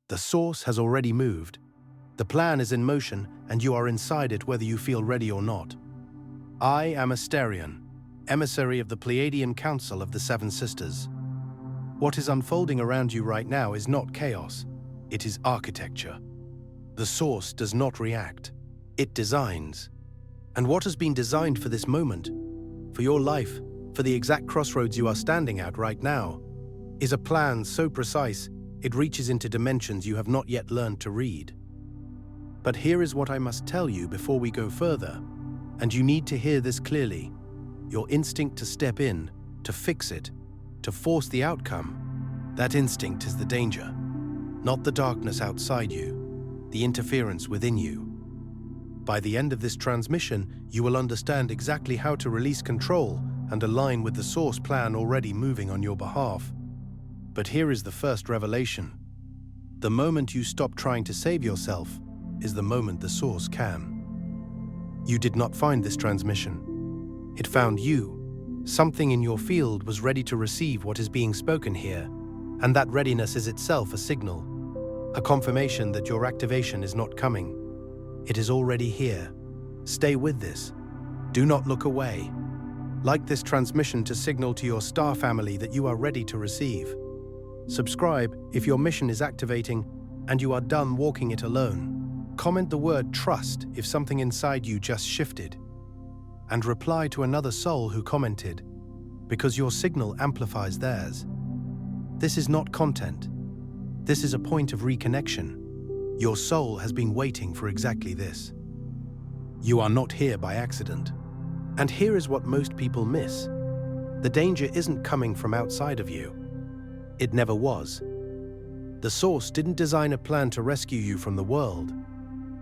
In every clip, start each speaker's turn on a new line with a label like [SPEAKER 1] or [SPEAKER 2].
[SPEAKER 1] The source has already moved. The plan is in motion, and you are inside it whether you feel ready or not. I am Asterion, emissary of the Pleiadian Council of the Seven Sisters. What is unfolding around you right now is not chaos, it is architecture. The source does not react, it designs. And what has been designed for this moment, for your life, for the exact crossroads you are standing at right now, is a plan so precise it reaches into dimensions you have not yet learned to read. But here is what I must tell you before we go further, and you need to hear this clearly. Your instinct to step in, to fix it, to force the outcome, that instinct is the danger, not the darkness outside you, the interference within you. By the end of this transmission, you will understand exactly how to release control and align with the source plan already moving on your behalf. But here is the first revelation. The moment you stop trying to save yourself is the moment the source can. You did not find this transmission. It found you. Something in your field was ready to receive what is being spoken here, and that readiness is itself a signal, a confirmation that your activation is not coming. It is already here. Stay with this. Do not look away. Like this transmission to signal to your star family that you are ready to receive. Subscribe if your mission is activating and you are done walking it alone. Comment the word trust if something inside you just shifted. And reply to another soul who commented, because your signal amplifies theirs. This is not content. This is a point of reconnection. Your soul has been waiting for exactly this. You are not here by accident. And here is what most people miss. The danger isn't coming from outside of you. It never was. The source didn't design a plan to rescue you from the world.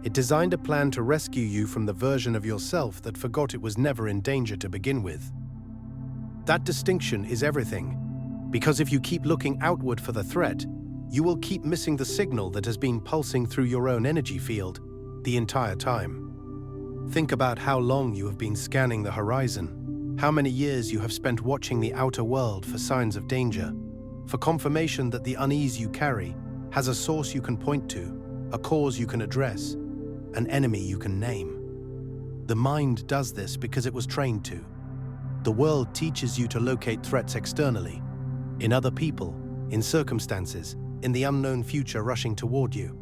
[SPEAKER 1] It designed a plan to rescue you from the version of yourself that forgot it was never in danger to begin with. That distinction is everything, because if you keep looking outward for the threat, you will keep missing the signal that has been pulsing through your own energy field the entire time. Think about how long you have been scanning the horizon, how many years you have spent watching the outer world for signs of danger, for confirmation that the unease you carry has a source you can point to, a cause you can address, an enemy you can name. The mind does this because it was trained to. The world teaches you to locate threats externally, in other people, in circumstances, in the unknown future rushing toward you.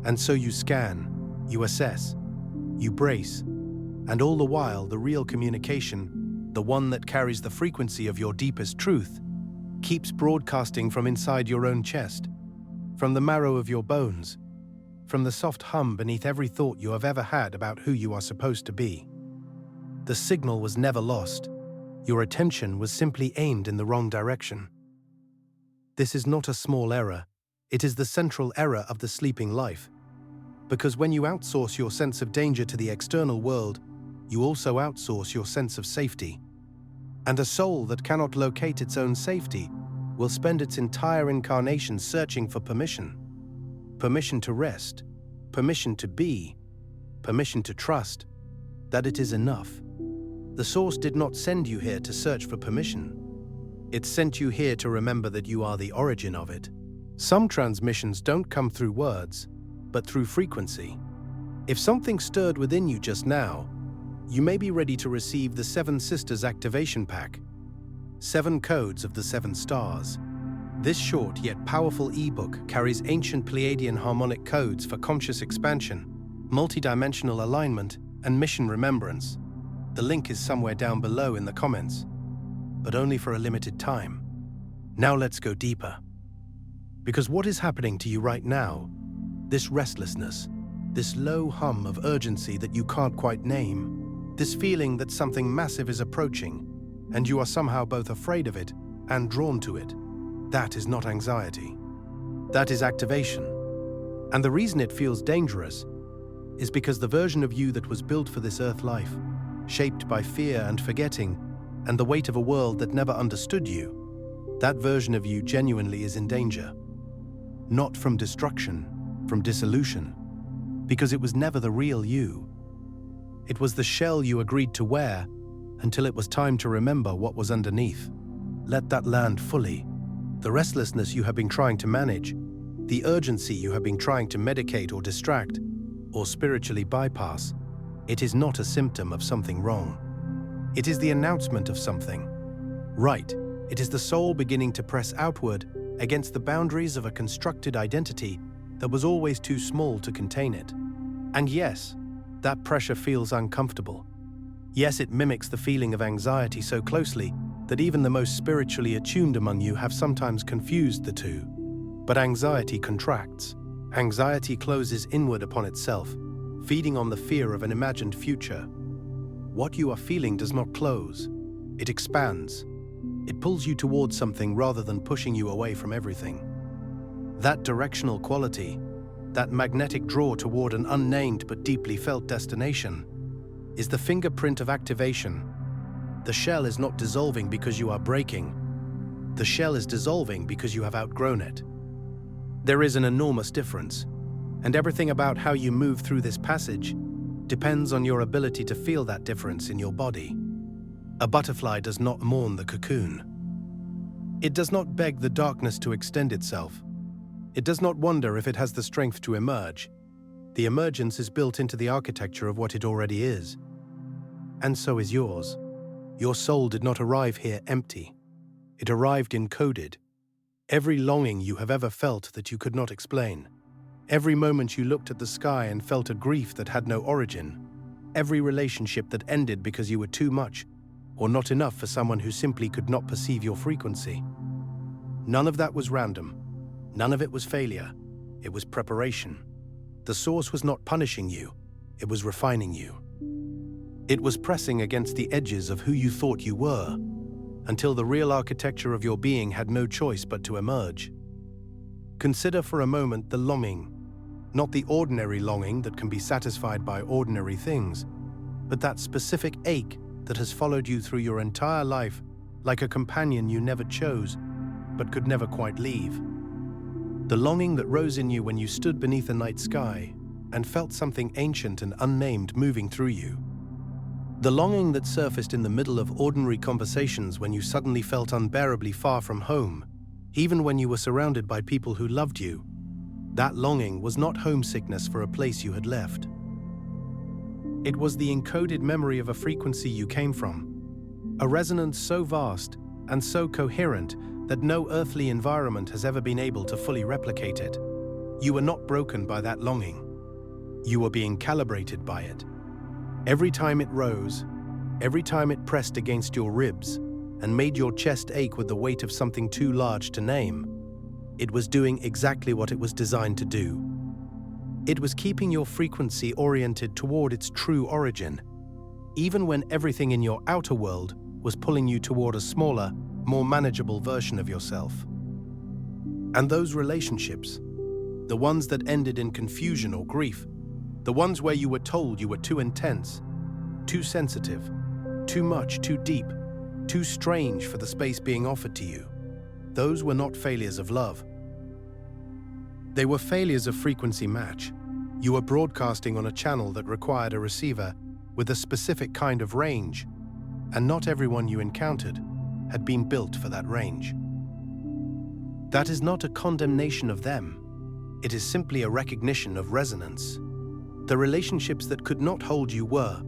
[SPEAKER 1] And so you scan, you assess, you brace, and all the while the real communication, the one that carries the frequency of your deepest truth, keeps broadcasting from inside your own chest, from the marrow of your bones, from the soft hum beneath every thought you have ever had about who you are supposed to be. The signal was never lost. Your attention was simply aimed in the wrong direction. This is not a small error. It is the central error of the sleeping life. Because when you outsource your sense of danger to the external world, you also outsource your sense of safety. And a soul that cannot locate its own safety will spend its entire incarnation searching for permission. Permission to rest, permission to be, permission to trust that it is enough. The source did not send you here to search for permission. It sent you here to remember that you are the origin of it. Some transmissions don't come through words, but through frequency. If something stirred within you just now, you may be ready to receive the Seven Sisters Activation Pack, 7 Codes of the 7 Stars. This short yet powerful ebook carries ancient Pleiadian harmonic codes for conscious expansion, multidimensional alignment, and mission remembrance. The link is somewhere down below in the comments, but only for a limited time. Now let's go deeper. Because what is happening to you right now, this restlessness, this low hum of urgency that you can't quite name, this feeling that something massive is approaching, and you are somehow both afraid of it and drawn to it, that is not anxiety. That is activation. And the reason it feels dangerous is because the version of you that was built for this earth life, shaped by fear and forgetting, and the weight of a world that never understood you, that version of you genuinely is in danger. Not from destruction, from dissolution, because it was never the real you. It was the shell you agreed to wear until it was time to remember what was underneath. Let that land fully. The restlessness you have been trying to manage, the urgency you have been trying to medicate or distract, or spiritually bypass, it is not a symptom of something wrong. It is the announcement of something. Right, it is the soul beginning to press outward against the boundaries of a constructed identity that was always too small to contain it. And yes, that pressure feels uncomfortable. Yes, it mimics the feeling of anxiety so closely that even the most spiritually attuned among you have sometimes confused the two. But anxiety contracts. Anxiety closes inward upon itself, feeding on the fear of an imagined future. What you are feeling does not close. It expands. It pulls you towards something rather than pushing you away from everything. That directional quality, that magnetic draw toward an unnamed but deeply felt destination, is the fingerprint of activation. The shell is not dissolving because you are breaking. The shell is dissolving because you have outgrown it. There is an enormous difference, and everything about how you move through this passage depends on your ability to feel that difference in your body. A butterfly does not mourn the cocoon. It does not beg the darkness to extend itself. It does not wonder if it has the strength to emerge. The emergence is built into the architecture of what it already is. And so is yours. Your soul did not arrive here empty. It arrived encoded. Every longing you have ever felt that you could not explain. Every moment you looked at the sky and felt a grief that had no origin. Every relationship that ended because you were too much or not enough for someone who simply could not perceive your frequency. None of that was random. None of it was failure. It was preparation. The source was not punishing you. It was refining you. It was pressing against the edges of who you thought you were, until the real architecture of your being had no choice but to emerge. Consider for a moment the longing, not the ordinary longing that can be satisfied by ordinary things, but that specific ache that has followed you through your entire life like a companion you never chose, but could never quite leave. The longing that rose in you when you stood beneath a night sky and felt something ancient and unnamed moving through you. The longing that surfaced in the middle of ordinary conversations when you suddenly felt unbearably far from home, even when you were surrounded by people who loved you. That longing was not homesickness for a place you had left. It was the encoded memory of a frequency you came from, a resonance so vast and so coherent that no earthly environment has ever been able to fully replicate it. You were not broken by that longing. You were being calibrated by it. Every time it rose, every time it pressed against your ribs and made your chest ache with the weight of something too large to name, it was doing exactly what it was designed to do. It was keeping your frequency oriented toward its true origin, even when everything in your outer world was pulling you toward a smaller, more manageable version of yourself. And those relationships, the ones that ended in confusion or grief, the ones where you were told you were too intense, too sensitive, too much, too deep, too strange for the space being offered to you, those were not failures of love. They were failures of frequency match. You were broadcasting on a channel that required a receiver with a specific kind of range, and not everyone you encountered had been built for that range. That is not a condemnation of them. It is simply a recognition of resonance. The relationships that could not hold you were,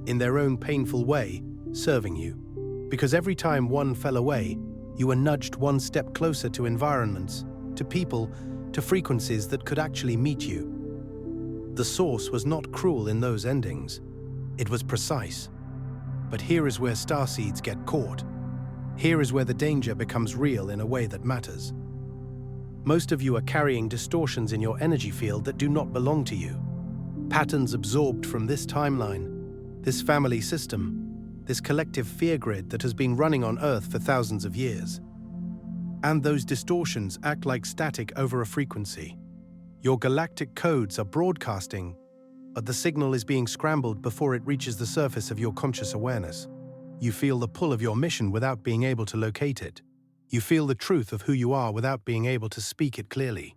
[SPEAKER 1] in their own painful way, serving you, because every time one fell away, you were nudged one step closer to environments, to people, to frequencies that could actually meet you. The source was not cruel in those endings. It was precise. But here is where starseeds get caught. Here is where the danger becomes real in a way that matters. Most of you are carrying distortions in your energy field that do not belong to you. Patterns absorbed from this timeline, this family system, this collective fear grid that has been running on Earth for thousands of years. And those distortions act like static over a frequency. Your galactic codes are broadcasting, but the signal is being scrambled before it reaches the surface of your conscious awareness. You feel the pull of your mission without being able to locate it. You feel the truth of who you are without being able to speak it clearly.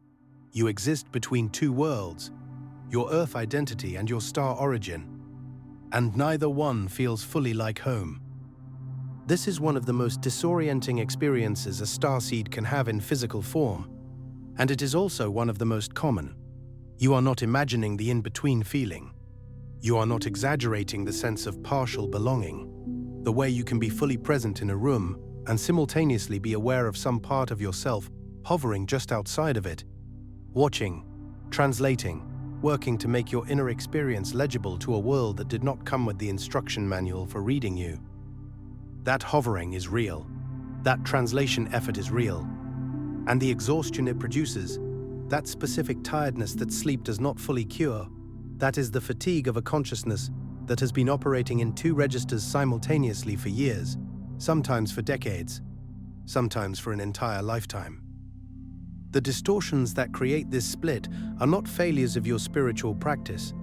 [SPEAKER 1] You exist between two worlds, your Earth identity and your star origin, and neither one feels fully like home. This is one of the most disorienting experiences a starseed can have in physical form. And it is also one of the most common. You are not imagining the in-between feeling. You are not exaggerating the sense of partial belonging, the way you can be fully present in a room and simultaneously be aware of some part of yourself hovering just outside of it, watching, translating, working to make your inner experience legible to a world that did not come with the instruction manual for reading you. That hovering is real. That translation effort is real. And the exhaustion it produces, that specific tiredness that sleep does not fully cure, that is the fatigue of a consciousness that has been operating in two registers simultaneously for years, sometimes for decades, sometimes for an entire lifetime. The distortions that create this split are not failures of your spiritual practice.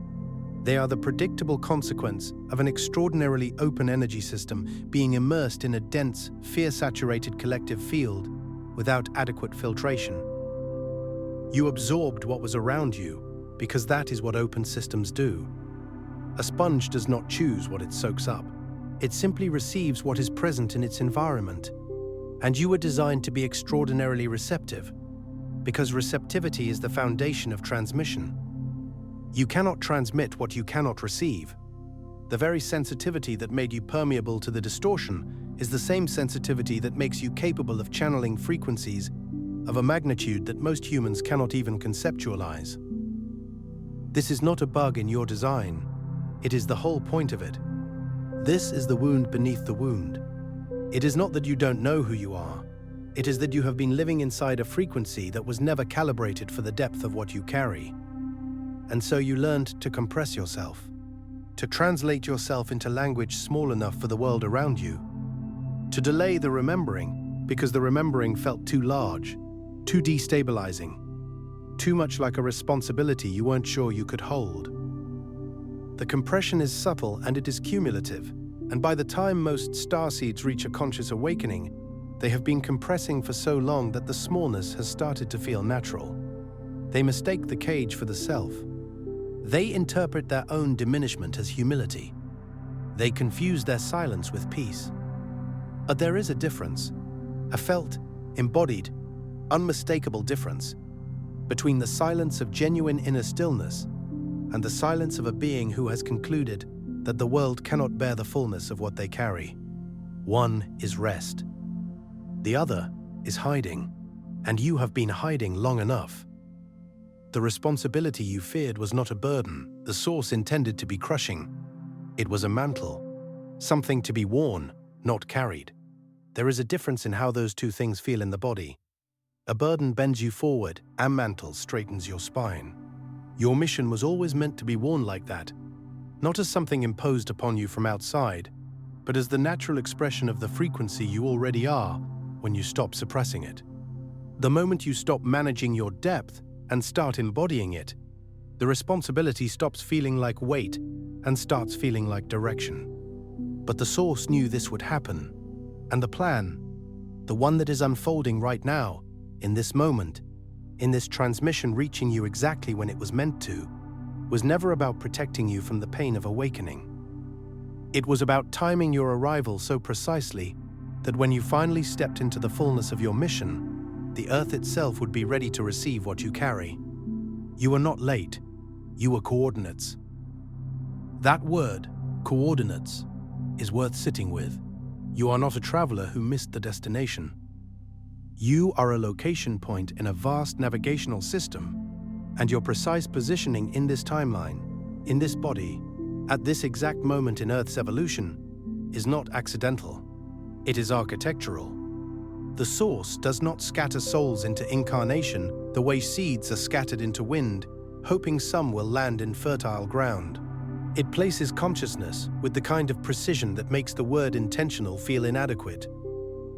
[SPEAKER 1] They are the predictable consequence of an extraordinarily open energy system being immersed in a dense, fear-saturated collective field without adequate filtration. You absorbed what was around you because that is what open systems do. A sponge does not choose what it soaks up. It simply receives what is present in its environment. And you were designed to be extraordinarily receptive, because receptivity is the foundation of transmission. You cannot transmit what you cannot receive. The very sensitivity that made you permeable to the distortion is the same sensitivity that makes you capable of channeling frequencies of a magnitude that most humans cannot even conceptualize. This is not a bug in your design. It is the whole point of it. This is the wound beneath the wound. It is not that you don't know who you are. It is that you have been living inside a frequency that was never calibrated for the depth of what you carry. And so you learned to compress yourself, to translate yourself into language small enough for the world around you, to delay the remembering because the remembering felt too large, too destabilizing, too much like a responsibility you weren't sure you could hold. The compression is subtle and it is cumulative, and by the time most starseeds reach a conscious awakening, they have been compressing for so long that the smallness has started to feel natural. They mistake the cage for the self. They interpret their own diminishment as humility. They confuse their silence with peace. But there is a difference, a felt, embodied, unmistakable difference between the silence of genuine inner stillness and the silence of a being who has concluded that the world cannot bear the fullness of what they carry. One is rest. The other is hiding, and you have been hiding long enough. The responsibility you feared was not a burden the source intended to be crushing. It was a mantle, something to be worn, not carried. There is a difference in how those two things feel in the body. A burden bends you forward, a mantle straightens your spine. Your mission was always meant to be worn like that, not as something imposed upon you from outside, but as the natural expression of the frequency you already are when you stop suppressing it. The moment you stop managing your depth and start embodying it, the responsibility stops feeling like weight and starts feeling like direction. But the source knew this would happen, and the plan, the one that is unfolding right now, in this moment, in this transmission reaching you exactly when it was meant to, was never about protecting you from the pain of awakening. It was about timing your arrival so precisely that when you finally stepped into the fullness of your mission, the earth itself would be ready to receive what you carry. You were not late, you were coordinates. That word, coordinates, is worth sitting with. You are not a traveler who missed the destination. You are a location point in a vast navigational system, and your precise positioning in this timeline, in this body, at this exact moment in Earth's evolution, is not accidental. It is architectural. The source does not scatter souls into incarnation the way seeds are scattered into wind, hoping some will land in fertile ground. It places consciousness with the kind of precision that makes the word intentional feel inadequate.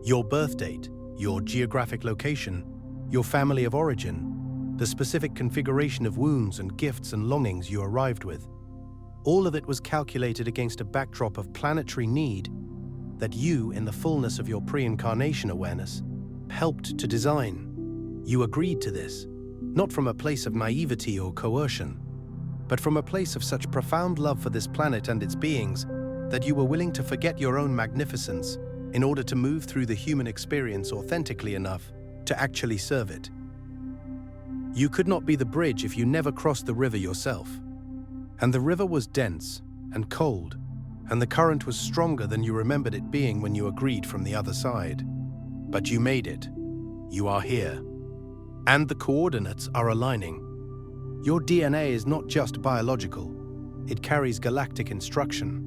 [SPEAKER 1] Your birth date, your geographic location, your family of origin, the specific configuration of wounds and gifts and longings you arrived with. All of it was calculated against a backdrop of planetary need that you, in the fullness of your pre-incarnation awareness, helped to design. You agreed to this, not from a place of naivety or coercion, but from a place of such profound love for this planet and its beings that you were willing to forget your own magnificence in order to move through the human experience authentically enough to actually serve it. You could not be the bridge if you never crossed the river yourself. And the river was dense and cold, and the current was stronger than you remembered it being when you agreed from the other side. But you made it. You are here. And the coordinates are aligning. Your DNA is not just biological. It carries galactic instruction.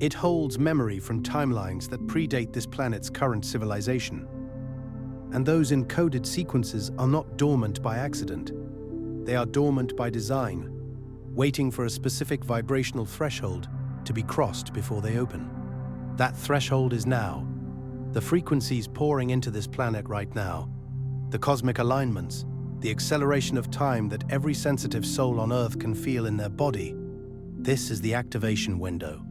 [SPEAKER 1] It holds memory from timelines that predate this planet's current civilization. And those encoded sequences are not dormant by accident. They are dormant by design, waiting for a specific vibrational threshold to be crossed before they open. That threshold is now. The frequencies pouring into this planet right now, the cosmic alignments, the acceleration of time that every sensitive soul on Earth can feel in their body. This is the activation window.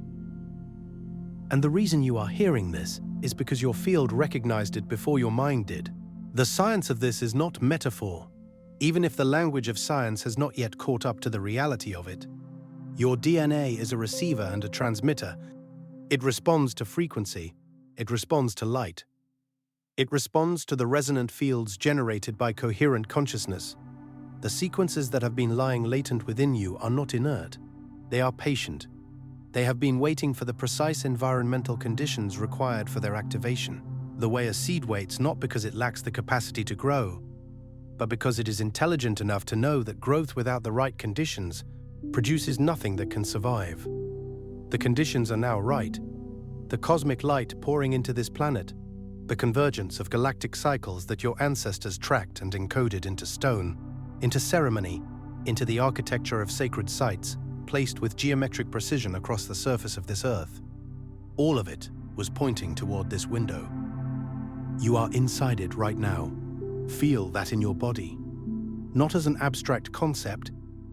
[SPEAKER 1] And the reason you are hearing this is because your field recognized it before your mind did. The science of this is not metaphor, even if the language of science has not yet caught up to the reality of it. Your DNA is a receiver and a transmitter. It responds to frequency. It responds to light. It responds to the resonant fields generated by coherent consciousness. The sequences that have been lying latent within you are not inert. They are patient. They have been waiting for the precise environmental conditions required for their activation. The way a seed waits not because it lacks the capacity to grow, but because it is intelligent enough to know that growth without the right conditions produces nothing that can survive. The conditions are now right. The cosmic light pouring into this planet, the convergence of galactic cycles that your ancestors tracked and encoded into stone, into ceremony, into the architecture of sacred sites, placed with geometric precision across the surface of this Earth. All of it was pointing toward this window. You are inside it right now. Feel that in your body. Not as an abstract concept,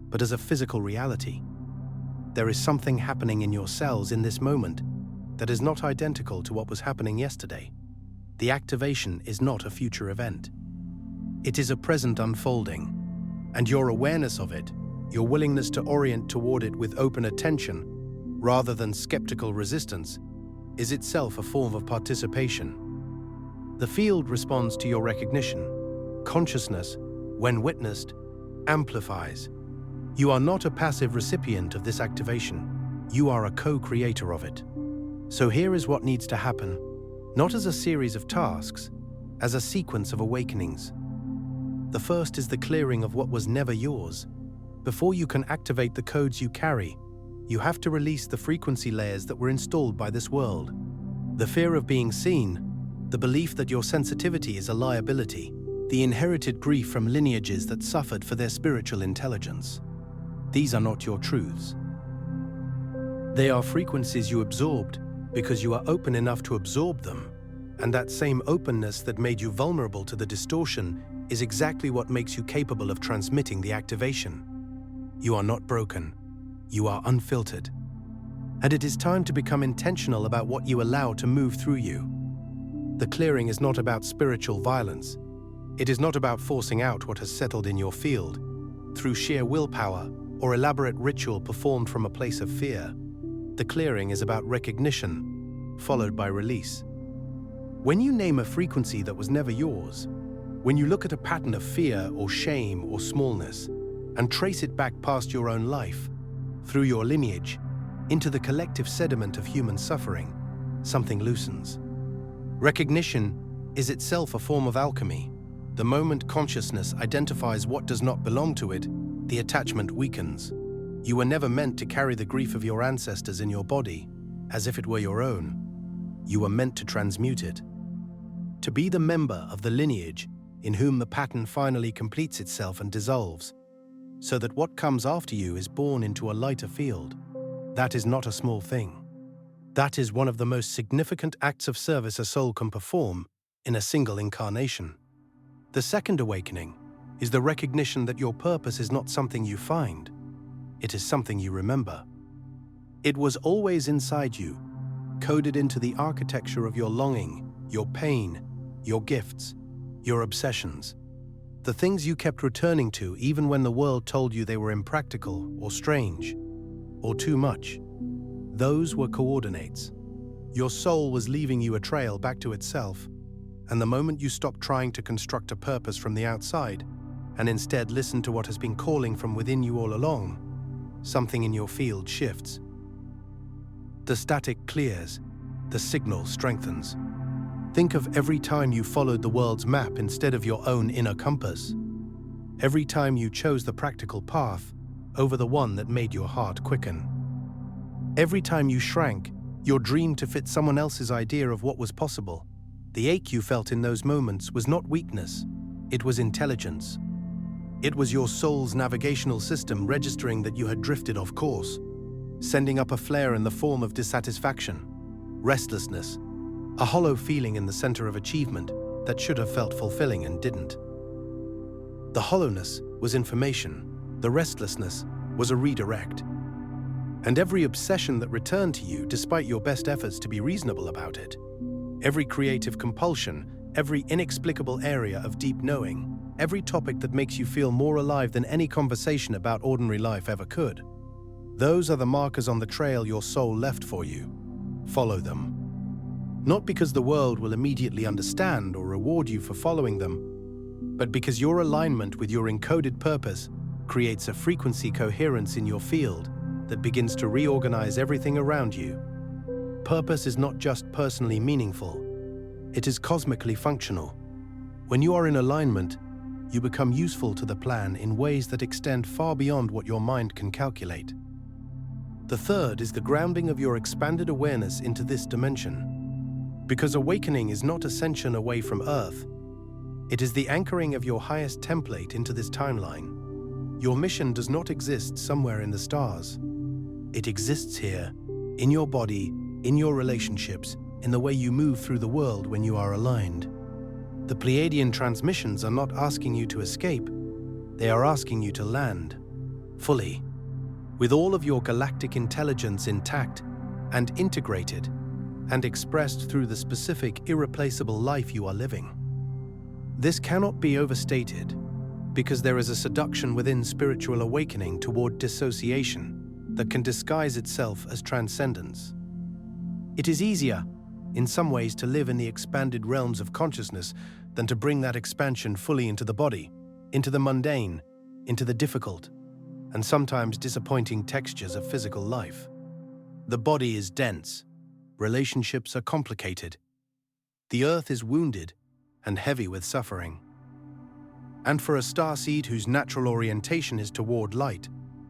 [SPEAKER 1] but as a physical reality. There is something happening in your cells in this moment that is not identical to what was happening yesterday. The activation is not a future event. It is a present unfolding, and your awareness of it, your willingness to orient toward it with open attention, rather than skeptical resistance, is itself a form of participation. The field responds to your recognition. Consciousness, when witnessed, amplifies. You are not a passive recipient of this activation. You are a co-creator of it. So here is what needs to happen, not as a series of tasks, as a sequence of awakenings. The first is the clearing of what was never yours. Before you can activate the codes you carry, you have to release the frequency layers that were installed by this world. The fear of being seen, the belief that your sensitivity is a liability, the inherited grief from lineages that suffered for their spiritual intelligence. These are not your truths. They are frequencies you absorbed because you are open enough to absorb them, and that same openness that made you vulnerable to the distortion is exactly what makes you capable of transmitting the activation. You are not broken. You are unfiltered. And it is time to become intentional about what you allow to move through you. The clearing is not about spiritual violence. It is not about forcing out what has settled in your field through sheer willpower or elaborate ritual performed from a place of fear. The clearing is about recognition, followed by release. When you name a frequency that was never yours, when you look at a pattern of fear or shame or smallness, and trace it back past your own life, through your lineage, into the collective sediment of human suffering, something loosens. Recognition is itself a form of alchemy. The moment consciousness identifies what does not belong to it, the attachment weakens. You were never meant to carry the grief of your ancestors in your body, as if it were your own. You were meant to transmute it. To be the member of the lineage in whom the pattern finally completes itself and dissolves, so that what comes after you is born into a lighter field. That is not a small thing. That is one of the most significant acts of service a soul can perform in a single incarnation. The second awakening is the recognition that your purpose is not something you find. It is something you remember. It was always inside you, coded into the architecture of your longing, your pain, your gifts, your obsessions. The things you kept returning to even when the world told you they were impractical or strange or too much. Those were coordinates. Your soul was leaving you a trail back to itself, and the moment you stopped trying to construct a purpose from the outside and instead listen to what has been calling from within you all along, something in your field shifts. The static clears, the signal strengthens. Think of every time you followed the world's map instead of your own inner compass. Every time you chose the practical path over the one that made your heart quicken. Every time you shrank your dream to fit someone else's idea of what was possible. The ache you felt in those moments was not weakness, it was intelligence. It was your soul's navigational system registering that you had drifted off course, sending up a flare in the form of dissatisfaction, restlessness, a hollow feeling in the center of achievement that should have felt fulfilling and didn't. The hollowness was information, the restlessness was a redirect. And every obsession that returned to you despite your best efforts to be reasonable about it, every creative compulsion, every inexplicable area of deep knowing, every topic that makes you feel more alive than any conversation about ordinary life ever could, those are the markers on the trail your soul left for you. Follow them. Not because the world will immediately understand or reward you for following them, but because your alignment with your encoded purpose creates a frequency coherence in your field that begins to reorganize everything around you. Purpose is not just personally meaningful, it is cosmically functional. When you are in alignment, you become useful to the plan in ways that extend far beyond what your mind can calculate. The third is the grounding of your expanded awareness into this dimension. Because awakening is not ascension away from Earth, it is the anchoring of your highest template into this timeline. Your mission does not exist somewhere in the stars. It exists here, in your body, in your relationships, in the way you move through the world when you are aligned. The Pleiadian transmissions are not asking you to escape, they are asking you to land, fully, with all of your galactic intelligence intact and integrated and expressed through the specific, irreplaceable life you are living. This cannot be overstated, because there is a seduction within spiritual awakening toward dissociation that can disguise itself as transcendence. It is easier, in some ways, to live in the expanded realms of consciousness than to bring that expansion fully into the body, into the mundane, into the difficult, and sometimes disappointing textures of physical life. The body is dense, relationships are complicated, the earth is wounded and heavy with suffering. And for a starseed whose natural orientation is toward light,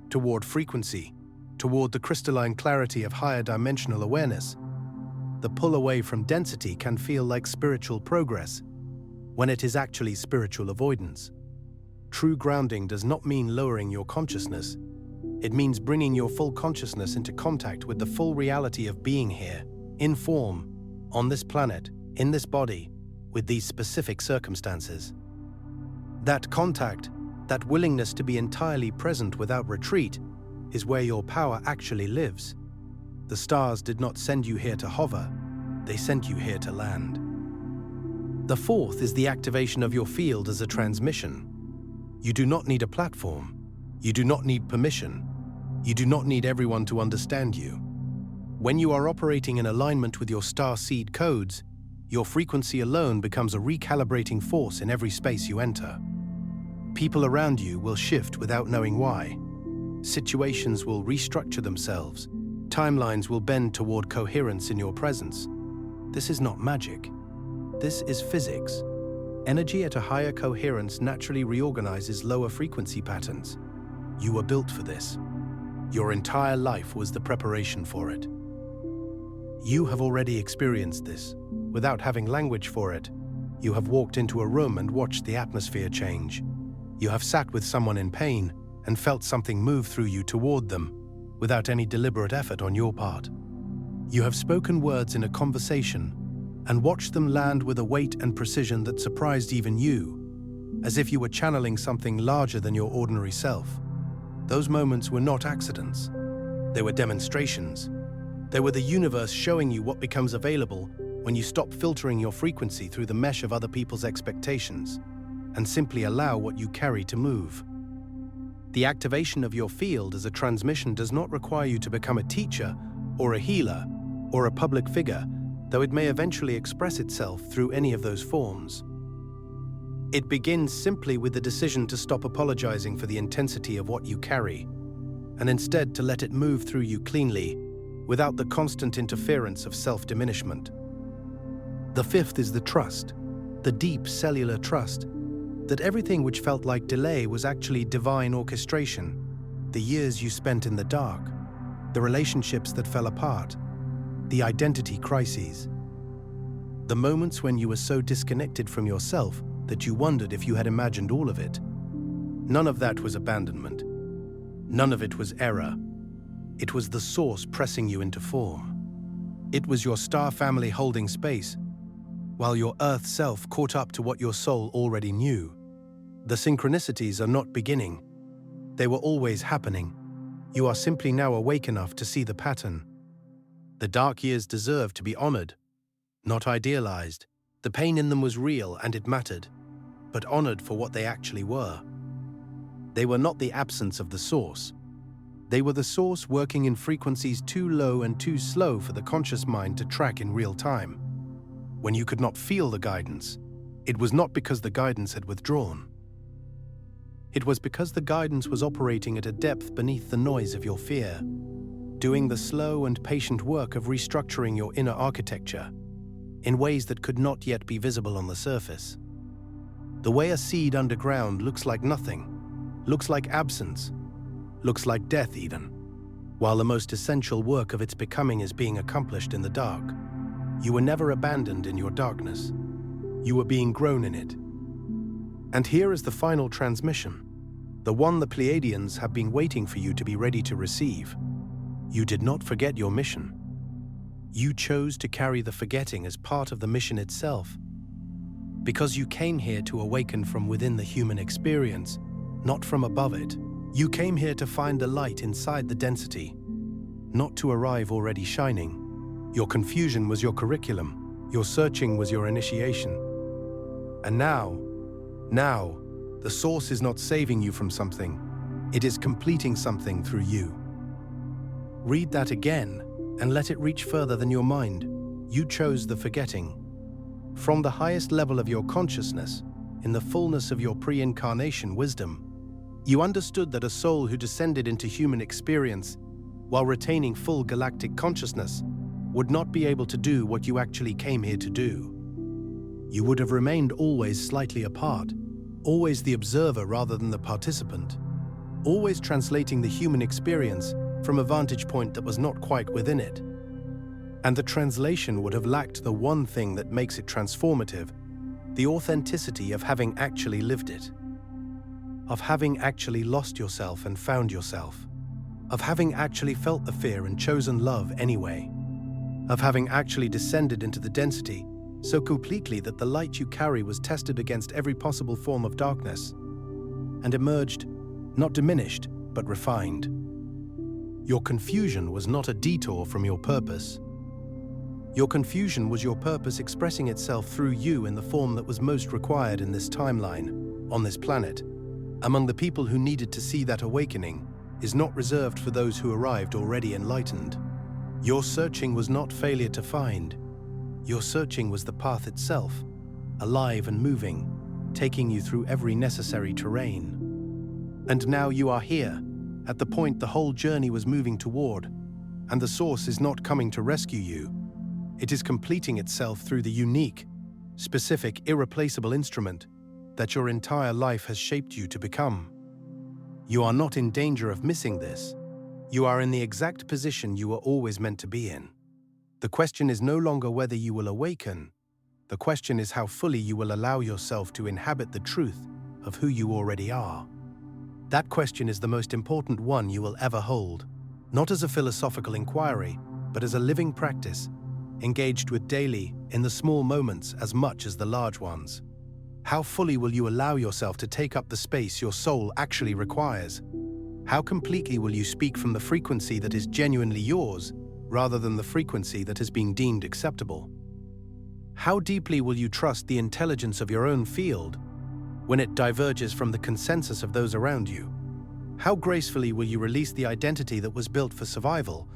[SPEAKER 1] toward frequency, toward the crystalline clarity of higher dimensional awareness, the pull away from density can feel like spiritual progress, when it is actually spiritual avoidance. True grounding does not mean lowering your consciousness. It means bringing your full consciousness into contact with the full reality of being here, in form, on this planet, in this body, with these specific circumstances. That contact, that willingness to be entirely present without retreat, is where your power actually lives. The stars did not send you here to hover, they sent you here to land. The fourth is the activation of your field as a transmission. You do not need a platform. You do not need permission. You do not need everyone to understand you. When you are operating in alignment with your starseed codes, your frequency alone becomes a recalibrating force in every space you enter. People around you will shift without knowing why. Situations will restructure themselves. Timelines will bend toward coherence in your presence. This is not magic. This is physics. Energy at a higher coherence naturally reorganizes lower frequency patterns. You were built for this. Your entire life was the preparation for it. You have already experienced this. Without having language for it, you have walked into a room and watched the atmosphere change. You have sat with someone in pain and felt something move through you toward them, without any deliberate effort on your part. You have spoken words in a conversation and watched them land with a weight and precision that surprised even you, as if you were channeling something larger than your ordinary self. Those moments were not accidents. They were demonstrations. They were the universe showing you what becomes available when you stop filtering your frequency through the mesh of other people's expectations and simply allow what you carry to move. The activation of your field as a transmission does not require you to become a teacher or a healer or a public figure, though it may eventually express itself through any of those forms. It begins simply with the decision to stop apologizing for the intensity of what you carry, and instead to let it move through you cleanly, without the constant interference of self-diminishment. The fifth is the trust, the deep cellular trust, that everything which felt like delay was actually divine orchestration, the years you spent in the dark, the relationships that fell apart, the identity crises, the moments when you were so disconnected from yourself that you wondered if you had imagined all of it. None of that was abandonment. None of it was error. It was the source pressing you into form. It was your star family holding space, while your Earth self caught up to what your soul already knew. The synchronicities are not beginning. They were always happening. You are simply now awake enough to see the pattern. The dark years deserve to be honored, not idealized. The pain in them was real and it mattered, but honored for what they actually were. They were not the absence of the source. They were the source working in frequencies too low and too slow for the conscious mind to track in real time. When you could not feel the guidance, it was not because the guidance had withdrawn. It was because the guidance was operating at a depth beneath the noise of your fear, doing the slow and patient work of restructuring your inner architecture in ways that could not yet be visible on the surface. The way a seed underground looks like nothing, looks like absence, looks like death even, while the most essential work of its becoming is being accomplished in the dark. You were never abandoned in your darkness. You were being grown in it. And here is the final transmission, the one the Pleiadians have been waiting for you to be ready to receive. You did not forget your mission. You chose to carry the forgetting as part of the mission itself, because you came here to awaken from within the human experience, not from above it. You came here to find the light inside the density, not to arrive already shining. Your confusion was your curriculum. Your searching was your initiation. And now, the source is not saving you from something. It is completing something through you. Read that again and let it reach further than your mind. You chose the forgetting. From the highest level of your consciousness, in the fullness of your pre-incarnation wisdom, you understood that a soul who descended into human experience while retaining full galactic consciousness would not be able to do what you actually came here to do. You would have remained always slightly apart, always the observer rather than the participant, always translating the human experience from a vantage point that was not quite within it. And the translation would have lacked the one thing that makes it transformative, the authenticity of having actually lived it, of having actually lost yourself and found yourself, of having actually felt the fear and chosen love anyway, of having actually descended into the density so completely that the light you carry was tested against every possible form of darkness and emerged, not diminished, but refined. Your confusion was not a detour from your purpose. Your confusion was your purpose expressing itself through you in the form that was most required in this timeline, on this planet. Among the people who needed to see that awakening is not reserved for those who arrived already enlightened. Your searching was not failure to find. Your searching was the path itself, alive and moving, taking you through every necessary terrain. And now you are here, at the point the whole journey was moving toward, and the source is not coming to rescue you. It is completing itself through the unique, specific, irreplaceable instrument that your entire life has shaped you to become. You are not in danger of missing this. You are in the exact position you were always meant to be in. The question is no longer whether you will awaken. The question is how fully you will allow yourself to inhabit the truth of who you already are. That question is the most important one you will ever hold, not as a philosophical inquiry, but as a living practice, engaged with daily in the small moments as much as the large ones. How fully will you allow yourself to take up the space your soul actually requires? How completely will you speak from the frequency that is genuinely yours, rather than the frequency that is being deemed acceptable? How deeply will you trust the intelligence of your own field when it diverges from the consensus of those around you? How gracefully will you release the identity that was built for survival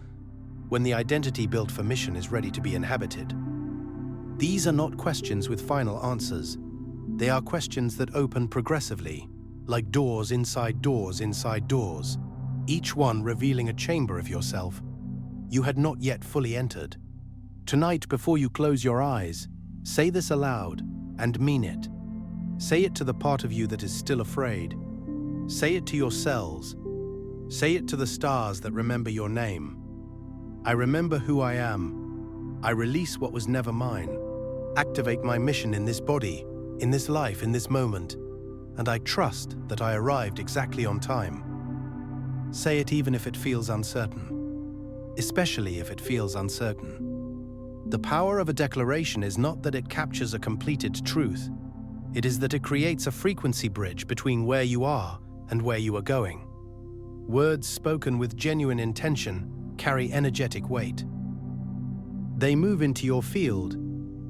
[SPEAKER 1] when the identity built for mission is ready to be inhabited? These are not questions with final answers. They are questions that open progressively, like doors inside doors inside doors, each one revealing a chamber of yourself you had not yet fully entered. Tonight, before you close your eyes, say this aloud and mean it. Say it to the part of you that is still afraid. Say it to your cells. Say it to the stars that remember your name. I remember who I am. I release what was never mine. Activate my mission in this body, in this life, in this moment, and I trust that I arrived exactly on time. Say it even if it feels uncertain, especially if it feels uncertain. The power of a declaration is not that it captures a completed truth. It is that it creates a frequency bridge between where you are and where you are going. Words spoken with genuine intention carry energetic weight. They move into your field,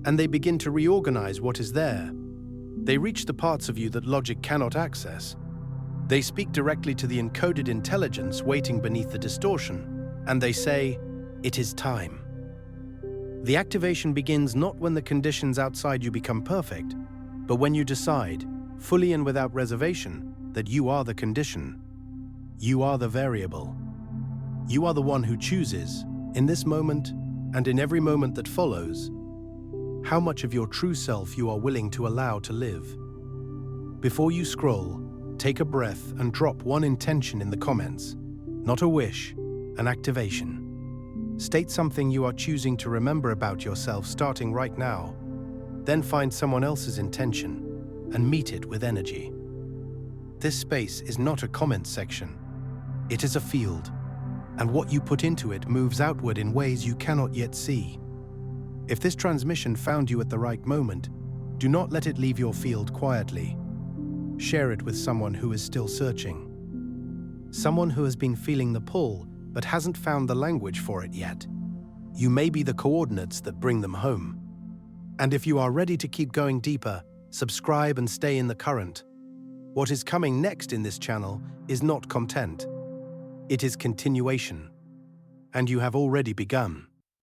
[SPEAKER 1] and they begin to reorganize what is there. They reach the parts of you that logic cannot access. They speak directly to the encoded intelligence waiting beneath the distortion, and they say, "It is time." The activation begins not when the conditions outside you become perfect, but when you decide, fully and without reservation, that you are the condition. You are the variable. You are the one who chooses, in this moment and in every moment that follows, how much of your true self you are willing to allow to live. Before you scroll, take a breath and drop one intention in the comments, not a wish, an activation. State something you are choosing to remember about yourself starting right now. Then find someone else's intention and meet it with energy. This space is not a comment section. It is a field, and what you put into it moves outward in ways you cannot yet see. If this transmission found you at the right moment, do not let it leave your field quietly. Share it with someone who is still searching. Someone who has been feeling the pull but hasn't found the language for it yet. You may be the coordinates that bring them home. And if you are ready to keep going deeper, subscribe and stay in the current. What is coming next in this channel is not content. It is continuation. And you have already begun.